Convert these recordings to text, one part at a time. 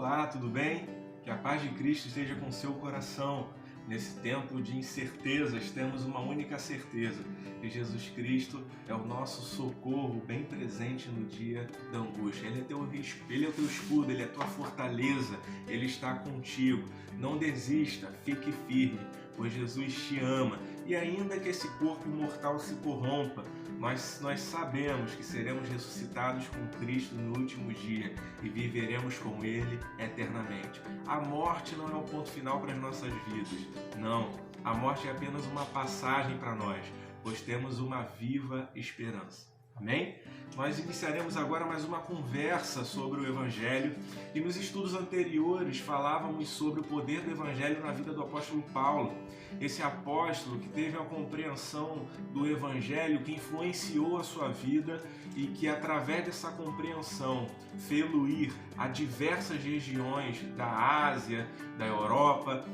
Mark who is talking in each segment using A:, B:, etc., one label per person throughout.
A: Olá, tudo bem? Que a paz de Cristo esteja com seu coração. Nesse tempo de incertezas, temos uma única certeza, que Jesus Cristo é o nosso socorro bem presente no dia da angústia. Ele é o teu escudo, Ele é a tua fortaleza, Ele está contigo. Não desista, fique firme, pois Jesus te ama. E ainda que esse corpo mortal se corrompa, nós sabemos que seremos ressuscitados com Cristo no último dia e viveremos com Ele eternamente. A morte não é o ponto final para as nossas vidas. Não, a morte é apenas uma passagem para nós, pois temos uma viva esperança. Amém? Nós iniciaremos agora mais uma conversa sobre o Evangelho e nos estudos anteriores falávamos sobre o poder do Evangelho na vida do apóstolo Paulo. Esse apóstolo que teve uma compreensão do Evangelho que influenciou a sua vida e que através dessa compreensão fê-lo ir a diversas regiões da Ásia, da Europa,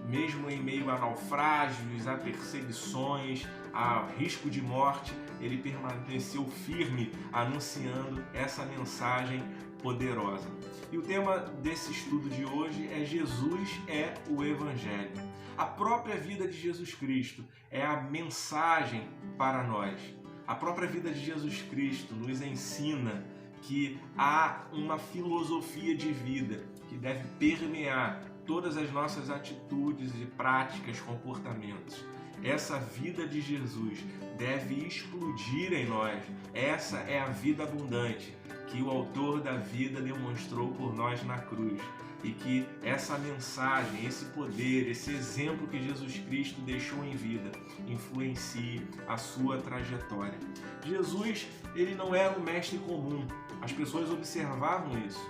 A: mesmo em meio a naufrágios, a perseguições, a risco de morte, ele permaneceu firme anunciando essa mensagem poderosa. E o tema desse estudo de hoje é Jesus é o Evangelho. A própria vida de Jesus Cristo é a mensagem para nós. A própria vida de Jesus Cristo nos ensina que há uma filosofia de vida que deve permear todas as nossas atitudes e práticas, comportamentos. Essa vida de Jesus deve explodir em nós. Essa é a vida abundante que o autor da vida demonstrou por nós na cruz. E que essa mensagem, esse poder, esse exemplo que Jesus Cristo deixou em vida influencie a sua trajetória. Jesus, ele não era um mestre comum. As pessoas observavam isso.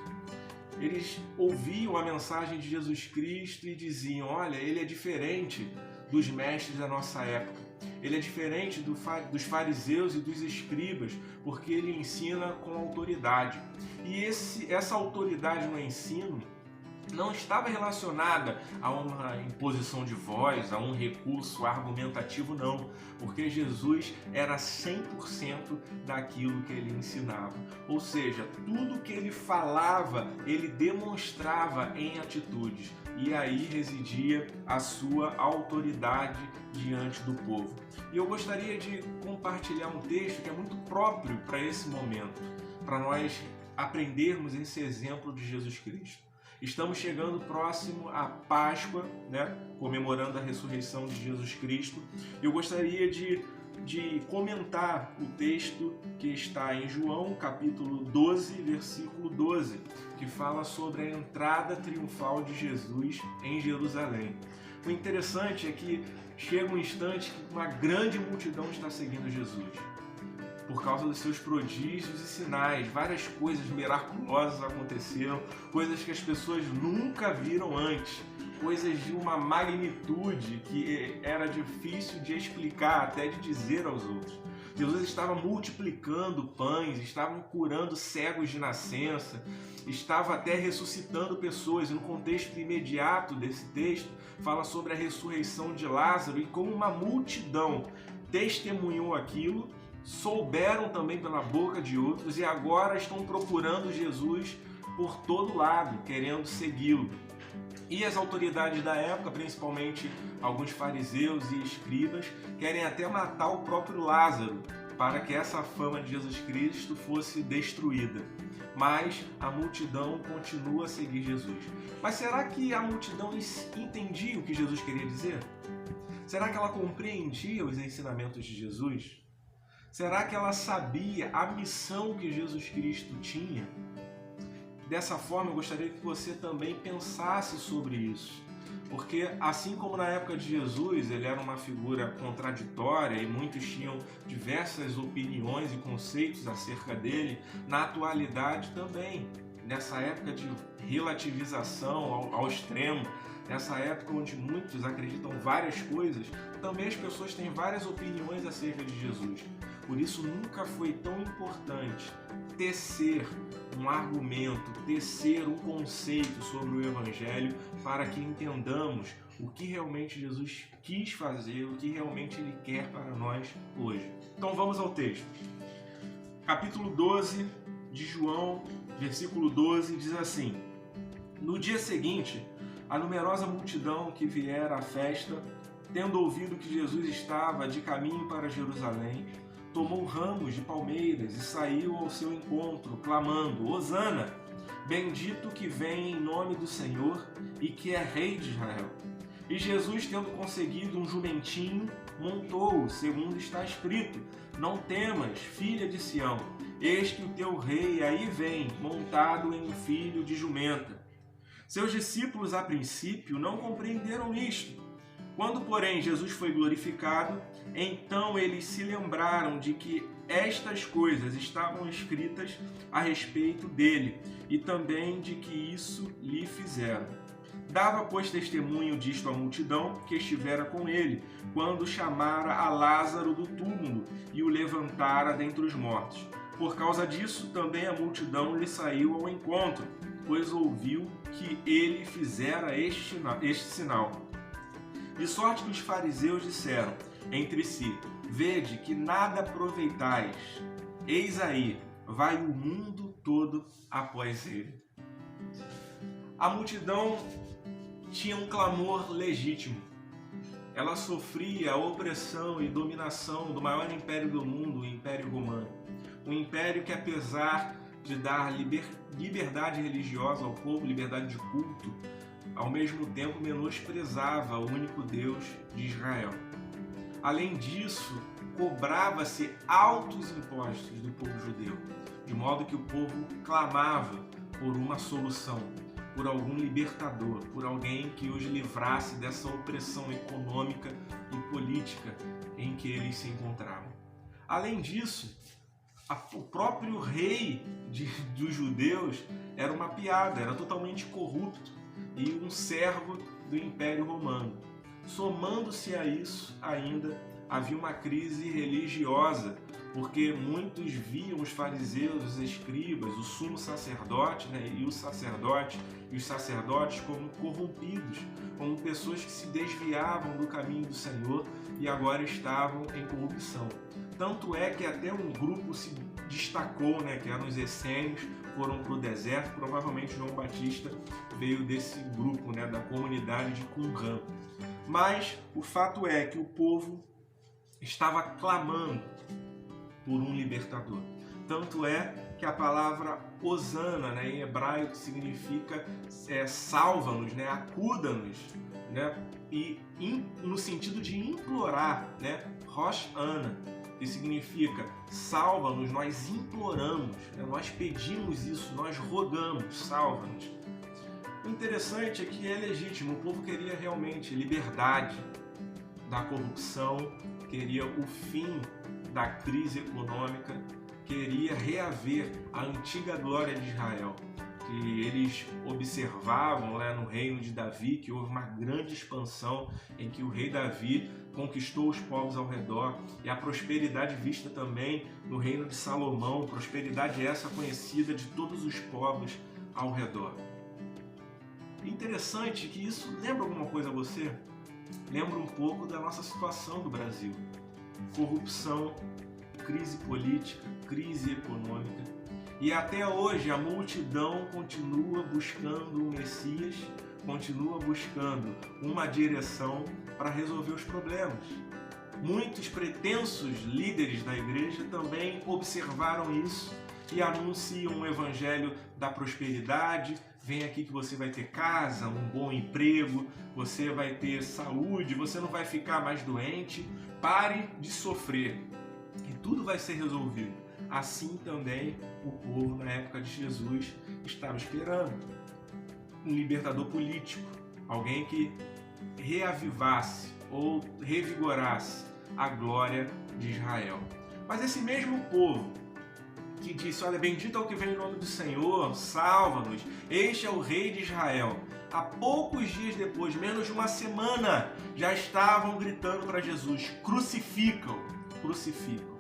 A: Eles ouviam a mensagem de Jesus Cristo e diziam: olha, ele é diferente dos mestres da nossa época. Ele é diferente dos fariseus e dos escribas, porque ele ensina com autoridade. E essa autoridade no ensino não estava relacionada a uma imposição de voz, a um recurso argumentativo, não, porque Jesus era 100% daquilo que ele ensinava. Ou seja, tudo que ele falava, ele demonstrava em atitudes, e aí residia a sua autoridade diante do povo. E eu gostaria de compartilhar um texto que é muito próprio para esse momento, para nós aprendermos esse exemplo de Jesus Cristo. Estamos chegando próximo à Páscoa, comemorando a ressurreição de Jesus Cristo. Eu gostaria de comentar o texto que está em João, capítulo 12, versículo 12, que fala sobre a entrada triunfal de Jesus em Jerusalém. O interessante é que chega um instante que uma grande multidão está seguindo Jesus. Por causa dos seus prodígios e sinais, várias coisas miraculosas aconteceram, coisas que as pessoas nunca viram antes, coisas de uma magnitude que era difícil de explicar, até de dizer aos outros. Jesus estava multiplicando pães, estava curando cegos de nascença, estava até ressuscitando pessoas. E no contexto imediato desse texto, fala sobre a ressurreição de Lázaro e como uma multidão testemunhou aquilo, souberam também pela boca de outros e agora estão procurando Jesus por todo lado, querendo segui-lo. E as autoridades da época, principalmente alguns fariseus e escribas, querem até matar o próprio Lázaro para que essa fama de Jesus Cristo fosse destruída. Mas a multidão continua a seguir Jesus. Mas será que a multidão entendia o que Jesus queria dizer? Será que ela compreendia os ensinamentos de Jesus? Será que ela sabia a missão que Jesus Cristo tinha? Dessa forma, eu gostaria que você também pensasse sobre isso. Porque assim como na época de Jesus, ele era uma figura contraditória e muitos tinham diversas opiniões e conceitos acerca dele, na atualidade também, nessa época de relativização ao extremo, nessa época onde muitos acreditam várias coisas, também as pessoas têm várias opiniões acerca de Jesus. Por isso nunca foi tão importante tecer um argumento, tecer um conceito sobre o Evangelho para que entendamos o que realmente Jesus quis fazer, o que realmente Ele quer para nós hoje. Então vamos ao texto. Capítulo 12 de João, versículo 12, diz assim: No dia seguinte, a numerosa multidão que viera à festa, tendo ouvido que Jesus estava de caminho para Jerusalém, tomou ramos de palmeiras e saiu ao seu encontro, clamando: Hosana, bendito que vem em nome do Senhor e que é Rei de Israel. E Jesus, tendo conseguido um jumentinho, montou-o, segundo está escrito: Não temas, filha de Sião, eis que o teu rei aí vem, montado em um filho de jumenta. Seus discípulos, a princípio, não compreenderam isto. Quando, porém, Jesus foi glorificado, então eles se lembraram de que estas coisas estavam escritas a respeito dele e também de que isso lhe fizeram. Dava, pois, testemunho disto à multidão que estivera com ele, quando chamara a Lázaro do túmulo e o levantara dentre os mortos. Por causa disso, também a multidão lhe saiu ao encontro, pois ouviu que ele fizera este sinal. De sorte que os fariseus disseram entre si: Vede que nada aproveitais, eis aí, vai o mundo todo após ele. A multidão tinha um clamor legítimo. Ela sofria a opressão e dominação do maior império do mundo, o Império Romano. Um império que, apesar de dar liberdade religiosa ao povo, liberdade de culto, ao mesmo tempo menosprezava o único Deus de Israel. Além disso, cobrava-se altos impostos do povo judeu, de modo que o povo clamava por uma solução, por algum libertador, por alguém que os livrasse dessa opressão econômica e política em que eles se encontravam. Além disso, o próprio rei dos judeus era uma piada, era totalmente corrupto e um servo do Império Romano. Somando-se a isso, ainda havia uma crise religiosa, porque muitos viam os fariseus, os escribas, o sumo sacerdote, e os sacerdotes como corrompidos, como pessoas que se desviavam do caminho do Senhor e agora estavam em corrupção. Tanto é que até um grupo se destacou, que eram os essênios, foram para o deserto. Provavelmente João Batista veio desse grupo, da comunidade de Qumran. Mas o fato é que o povo estava clamando por um libertador. Tanto é que a palavra Hosana, em hebraico, significa salva-nos, acuda-nos, e no sentido de implorar, Rosh Ana, que significa salva-nos, nós imploramos, nós pedimos isso, nós rogamos, salva-nos. O interessante é que é legítimo, o povo queria realmente liberdade da corrupção, queria o fim da crise econômica, queria reaver a antiga glória de Israel, que eles observavam no reino de Davi, que houve uma grande expansão em que o rei Davi conquistou os povos ao redor, e a prosperidade vista também no reino de Salomão, prosperidade essa conhecida de todos os povos ao redor. Interessante que isso lembra alguma coisa a você? Lembra um pouco da nossa situação do Brasil. Corrupção, crise política, crise econômica. E até hoje a multidão continua buscando o Messias, continua buscando uma direção para resolver os problemas. Muitos pretensos líderes da igreja também observaram isso e anunciam um evangelho da prosperidade. Vem aqui que você vai ter casa, um bom emprego, você vai ter saúde, você não vai ficar mais doente, pare de sofrer e tudo vai ser resolvido. Assim também o povo na época de Jesus estava esperando um libertador político, alguém que reavivasse ou revigorasse a glória de Israel. Mas esse mesmo povo que disse: olha, bendito é o que vem em nome do Senhor, salva-nos, este é o Rei de Israel. Há poucos dias depois, menos de uma semana, já estavam gritando para Jesus: crucificam, crucificam.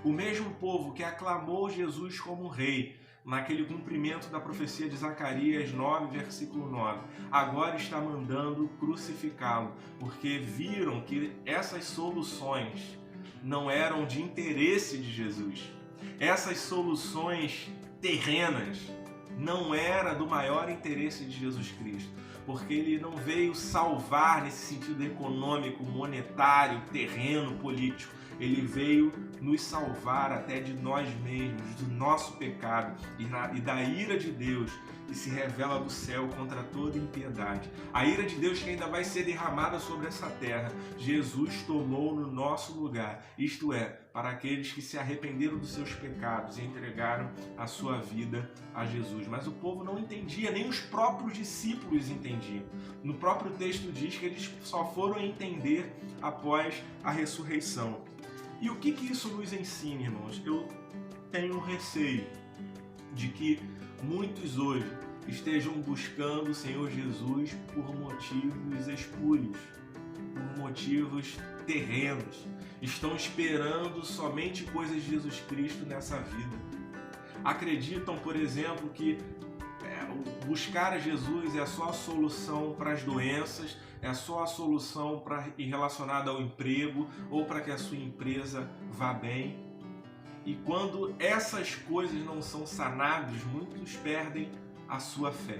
A: O mesmo povo que aclamou Jesus como rei, naquele cumprimento da profecia de Zacarias 9, versículo 9, agora está mandando crucificá-lo, porque viram que essas soluções não eram de interesse de Jesus. Essas soluções terrenas não era do maior interesse de Jesus Cristo, porque ele não veio salvar nesse sentido econômico, monetário, terreno, político. Ele veio nos salvar até de nós mesmos, do nosso pecado e da ira de Deus que se revela do céu contra toda impiedade. A ira de Deus que ainda vai ser derramada sobre essa terra, Jesus tomou no nosso lugar, isto é, para aqueles que se arrependeram dos seus pecados e entregaram a sua vida a Jesus. Mas o povo não entendia, nem os próprios discípulos entendiam. No próprio texto diz que eles só foram entender após a ressurreição. E o que isso nos ensina, irmãos? Eu tenho receio de que muitos hoje estejam buscando o Senhor Jesus por motivos espúrios, por motivos terrenos. Estão esperando somente coisas de Jesus Cristo nessa vida. Acreditam, por exemplo, que buscar a Jesus é só a solução para as doenças, é só a solução relacionada ao emprego ou para que a sua empresa vá bem. E quando essas coisas não são sanadas, muitos perdem a sua fé.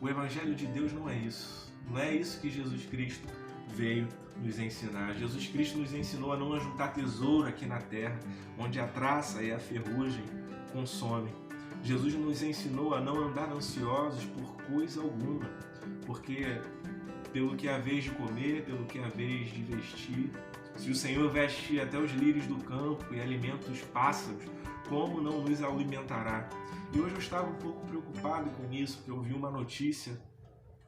A: O Evangelho de Deus não é isso. Não é isso que Jesus Cristo veio nos ensinar. Jesus Cristo nos ensinou a não ajuntar tesouro aqui na terra, onde a traça e a ferrugem consomem. Jesus nos ensinou a não andar ansiosos por coisa alguma, porque pelo que é a vez de comer, pelo que é a vez de vestir, se o Senhor veste até os lírios do campo e alimenta os pássaros, como não nos alimentará? E hoje eu estava um pouco preocupado com isso, porque eu vi uma notícia,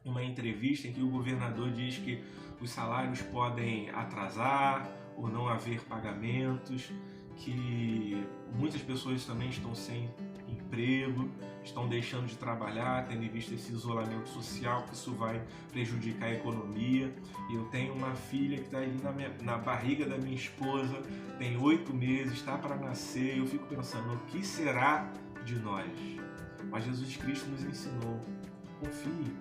A: uma entrevista em que o governador diz que os salários podem atrasar ou não haver pagamentos, que muitas pessoas também estão sem emprego, estão deixando de trabalhar, tendo em vista esse isolamento social, que isso vai prejudicar a economia. E eu tenho uma filha que está ali na barriga da minha esposa, tem 8 meses, está para nascer, e eu fico pensando, o que será de nós? Mas Jesus Cristo nos ensinou, confie,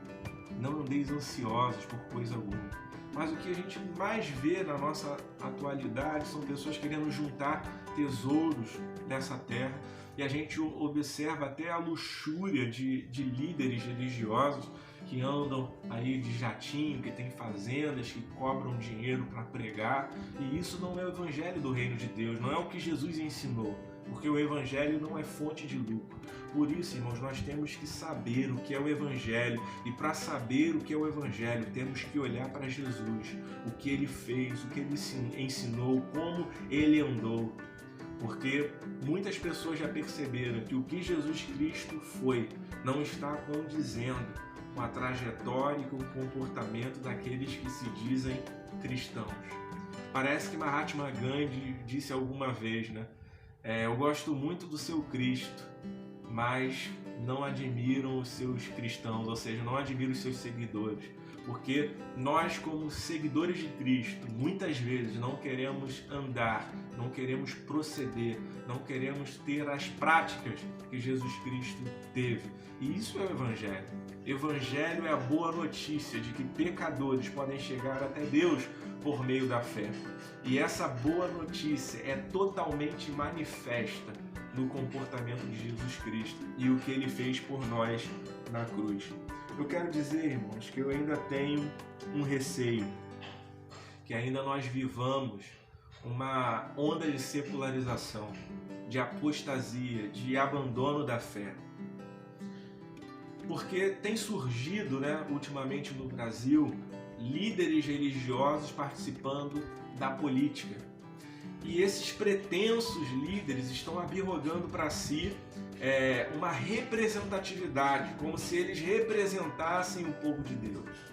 A: não andeis ansiosos por coisa alguma. Mas o que a gente mais vê na nossa atualidade são pessoas querendo juntar tesouros nessa terra, e a gente observa até a luxúria de líderes religiosos que andam aí de jatinho, que tem fazendas, que cobram dinheiro para pregar, e isso não é o evangelho do reino de Deus, não é o que Jesus ensinou, porque o evangelho não é fonte de lucro. Por isso, irmãos, nós temos que saber o que é o evangelho, e para saber o que é o evangelho, temos que olhar para Jesus, o que ele fez, o que ele ensinou, como ele andou. Porque muitas pessoas já perceberam que o que Jesus Cristo foi não está condizendo com a trajetória e com o comportamento daqueles que se dizem cristãos. Parece que Mahatma Gandhi disse alguma vez, né? Eu gosto muito do seu Cristo, mas não admiram os seus cristãos, ou seja, não admiram os seus seguidores. Porque nós, como seguidores de Cristo, muitas vezes não queremos andar, não queremos proceder, não queremos ter as práticas que Jesus Cristo teve. E isso é o Evangelho. Evangelho é a boa notícia de que pecadores podem chegar até Deus por meio da fé. E essa boa notícia é totalmente manifesta no comportamento de Jesus Cristo e o que ele fez por nós na cruz. Eu quero dizer, irmãos, que eu ainda tenho um receio, que ainda nós vivamos uma onda de secularização, de apostasia, de abandono da fé. Porque tem surgido, ultimamente no Brasil, líderes religiosos participando da política. E esses pretensos líderes estão abirrogando para si uma representatividade, como se eles representassem o povo de Deus.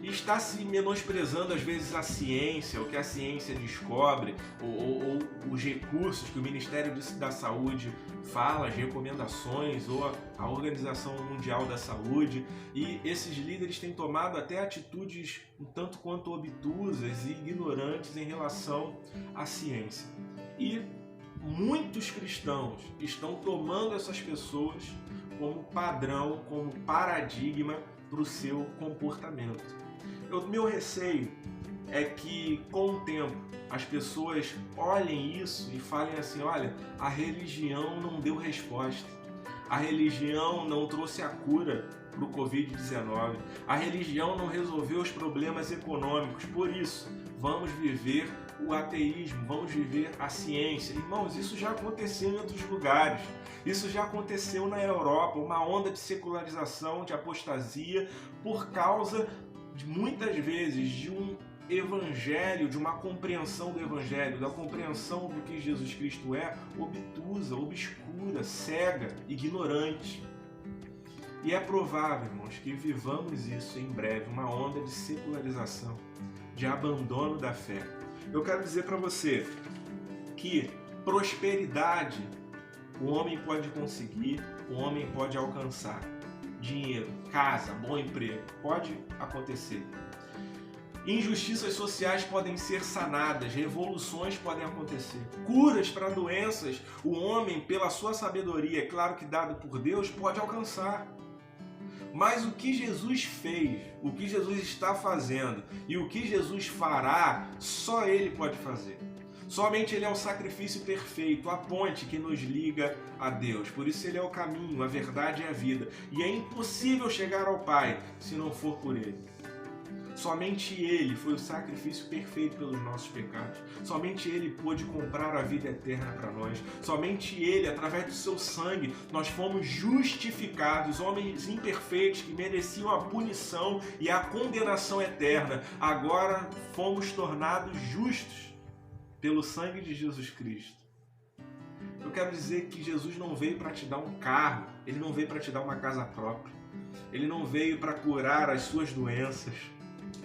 A: E está se menosprezando às vezes a ciência, o que a ciência descobre, ou os recursos que o Ministério da Saúde fala, as recomendações, ou a Organização Mundial da Saúde. E esses líderes têm tomado até atitudes um tanto quanto obtusas e ignorantes em relação à ciência. E muitos cristãos estão tomando essas pessoas como padrão, como paradigma para o seu comportamento. O meu receio é que, com o tempo, as pessoas olhem isso e falem assim, olha, a religião não deu resposta. A religião não trouxe a cura para o Covid-19. A religião não resolveu os problemas econômicos. Por isso, vamos viver o ateísmo, vamos viver a ciência. Irmãos, isso já aconteceu em outros lugares. Isso já aconteceu na Europa, uma onda de secularização, de apostasia, por causa, muitas vezes, de um evangelho, de uma compreensão do evangelho, da compreensão do que Jesus Cristo é, obtusa, obscura, cega, ignorante. E é provável, irmãos, que vivamos isso em breve, uma onda de secularização, de abandono da fé. Eu quero dizer para você que prosperidade o homem pode conseguir, o homem pode alcançar. Dinheiro, casa, bom emprego, pode acontecer. Injustiças sociais podem ser sanadas, revoluções podem acontecer, curas para doenças, o homem, pela sua sabedoria, claro que dado por Deus, pode alcançar. Mas o que Jesus fez, o que Jesus está fazendo e o que Jesus fará, só Ele pode fazer. Somente Ele é o sacrifício perfeito, a ponte que nos liga a Deus. Por isso Ele é o caminho, a verdade e a vida. E é impossível chegar ao Pai se não for por Ele. Somente Ele foi o sacrifício perfeito pelos nossos pecados. Somente Ele pôde comprar a vida eterna para nós. Somente Ele, através do seu sangue, nós fomos justificados, homens imperfeitos que mereciam a punição e a condenação eterna. Agora fomos tornados justos pelo sangue de Jesus Cristo. Eu quero dizer que Jesus não veio para te dar um carro, Ele não veio para te dar uma casa própria, Ele não veio para curar as suas doenças.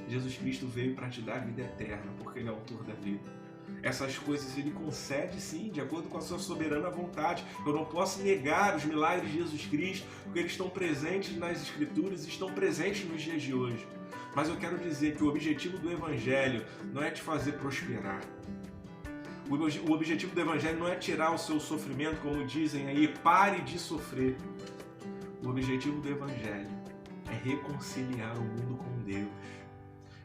A: Jesus Cristo veio para te dar a vida eterna, porque Ele é o autor da vida. Essas coisas Ele concede sim, de acordo com a sua soberana vontade. Eu não posso negar os milagres de Jesus Cristo, porque eles estão presentes nas Escrituras e estão presentes nos dias de hoje. Mas eu quero dizer que o objetivo do Evangelho não é te fazer prosperar. O objetivo do Evangelho não é tirar o seu sofrimento, como dizem aí, pare de sofrer. O objetivo do Evangelho é reconciliar o mundo com Deus.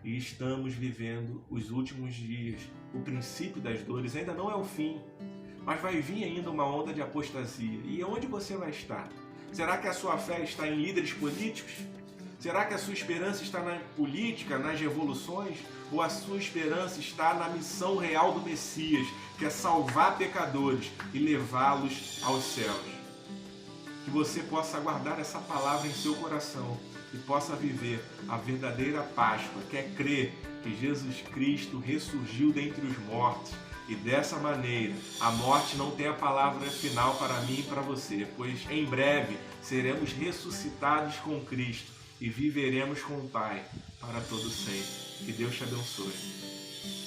A: E estamos vivendo os últimos dias. O princípio das dores ainda não é o fim, mas vai vir ainda uma onda de apostasia. E onde você vai estar? Será que a sua fé está em líderes políticos? Será que a sua esperança está na política, nas revoluções? Ou a sua esperança está na missão real do Messias, que é salvar pecadores e levá-los aos céus? Que você possa guardar essa palavra em seu coração e possa viver a verdadeira Páscoa, que é crer que Jesus Cristo ressurgiu dentre os mortos. E dessa maneira, a morte não tem a palavra final para mim e para você, pois em breve seremos ressuscitados com Cristo e viveremos com o Pai para todo sempre. Que Deus te abençoe.